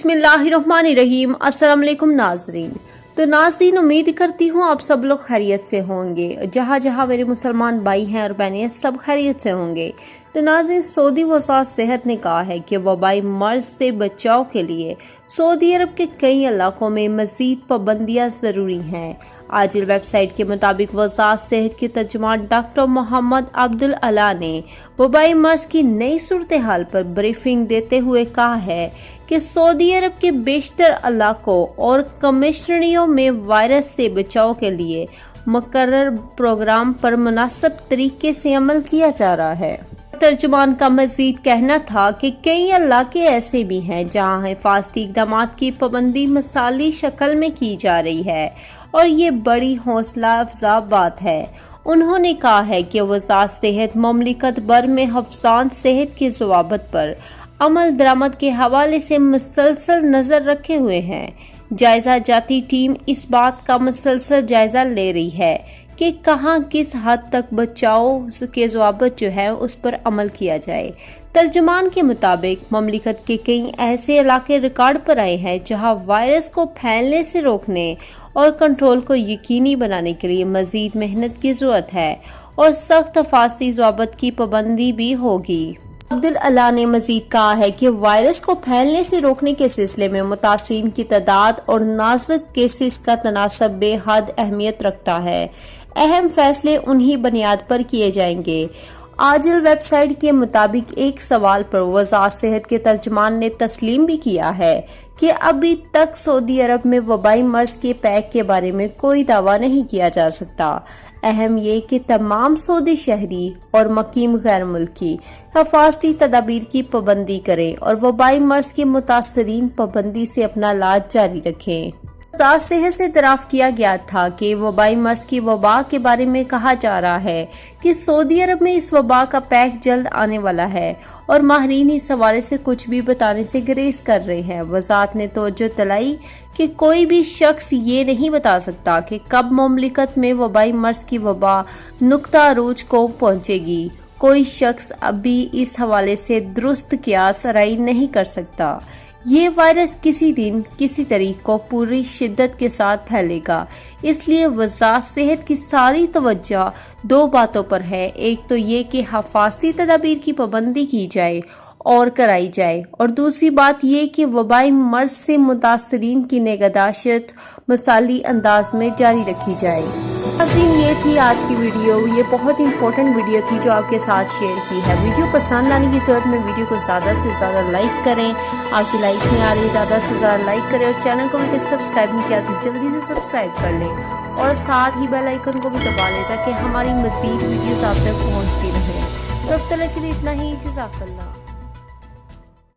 बिस्मिल्लाहिर्रहमानिर्रहीम। अस्सलाम वालेकुम नाज़रीन। तो नाज़रीन, उम्मीद करती हूँ आप सब लोग खैरियत से होंगे। जहाँ जहाँ मेरे मुसलमान भाई हैं और बहनें सब खैरियत से होंगे। तो नाज़रीन, सऊदी वज़ारत सेहत ने कहा है कि वबाई मर्ज से बचाव के लिए सऊदी अरब के कई इलाकों में मज़ीद पाबंदियाँ ज़रूरी हैं। आजिल वेबसाइट के मुताबिक वज़ारत सेहत के तर्जुमान डॉक्टर मोहम्मद अब्दुल अला ने वबाई मर्ज की नई सूरत हाल पर ब्रीफिंग देते हुए कहा है कि सऊदी अरब के बेशतर इलाकों और कमिश्नरियों में वायरस से बचाव के लिए मुकर्रर प्रोग्राम पर मुनासिब तरीके से अमल किया जा रहा है। तर्जुमान का मजीद कहना था कि कई इलाके ऐसे भी हैं जहां हिफाजती इक़दाम की पाबंदी मिसाली शक्ल में की जा रही है और ये बड़ी हौसला अफजा बात है। उन्होंने कहा है कि वज़ारत सेहत मुमलिकत भर में हफ्ज़ान सेहत के ज़वाबित पर अमल दरामद के हवाले से मुसलसल नज़र रखे हुए हैं। जायज़ा जाती टीम इस बात का मुसलसल जायज़ा ले रही है कि कहाँ किस हद तक बचाव के ज़वाबित जो है उस पर अमल किया जाए। तर्जुमान के मुताबिक ममलिकत के कई ऐसे इलाके रिकॉर्ड पर आए हैं जहाँ वायरस को फैलने से रोकने और कंट्रोल को यकीनी बनाने के लिए मज़ीद मेहनत की ज़रूरत है और सख्त हिफाजती ज़वाबित की पाबंदी भी होगी। अब्दुल अला ने मजीद कहा है कि वायरस को फैलने से रोकने के सिलसिले में मुतासिरीन की तादाद और नाजुक केसेस का तनासब बेहद अहमियत रखता है। अहम फैसले उन्हीं बुनियाद पर किए जाएंगे। आजिल वेबसाइट के मुताबिक एक सवाल पर वज़ारत सेहत के तर्जुमान ने तस्लीम भी किया है कि अभी तक सऊदी अरब में वबाई मर्ज के पैक के बारे में कोई दावा नहीं किया जा सकता। अहम ये कि तमाम सऊदी शहरी और मकीम गैर मुल्की हिफाजती तदाबीर की पाबंदी करें और वबाई मर्ज के मुतासरीन पाबंदी से अपना इलाज जारी रखें। वज़ारत सेहत से दरियाफ्त किया गया था कि वबाई मर्ज की वबा के बारे में कहा जा रहा है कि सऊदी अरब में इस वबा का पैक जल्द आने वाला है और माहिरीन इस हवाले से कुछ भी बताने से गुरेज कर रहे हैं। वज़ारत ने तवज्जो दिलाई कि कोई भी शख्स ये नहीं बता सकता कि कब मुमलिकत में वबाई मर्ज की वबा नुक्ता अरूज को पहुंचेगी। कोई शख्स अभी इस हवाले से दुरुस्त क़ियास राय नहीं कर सकता। ये वायरस किसी दिन किसी तरीक को पूरी शिद्दत के साथ फैलेगा, इसलिए वज़ारत सेहत की सारी तवज्जो दो बातों पर है। एक तो ये कि हिफाजती तदाबीर की पाबंदी की जाए और कराई जाए, और दूसरी बात ये कि वबाई मर्ज से मुतासरीन की निगहदाश्त मिसाली अंदाज में जारी रखी जाए। ये थी आज की वीडियो। ये बहुत इंपॉर्टेंट वीडियो थी जो आपके साथ शेयर की है। वीडियो पसंद आने की सूरत में वीडियो को ज़्यादा से ज़्यादा लाइक करें। आपकी लाइक्स नहीं आ रही, ज़्यादा से ज़्यादा लाइक करें और चैनल को अभी तक सब्सक्राइब नहीं किया तो जल्दी से सब्सक्राइब कर लें और साथ ही बेल आइकन को भी दबा लें ताकि हमारी मज़ीद वीडियोज़ आप तक पहुँचती रहें। तब तक के लिए इतना ही। जज़ाकल्लाह।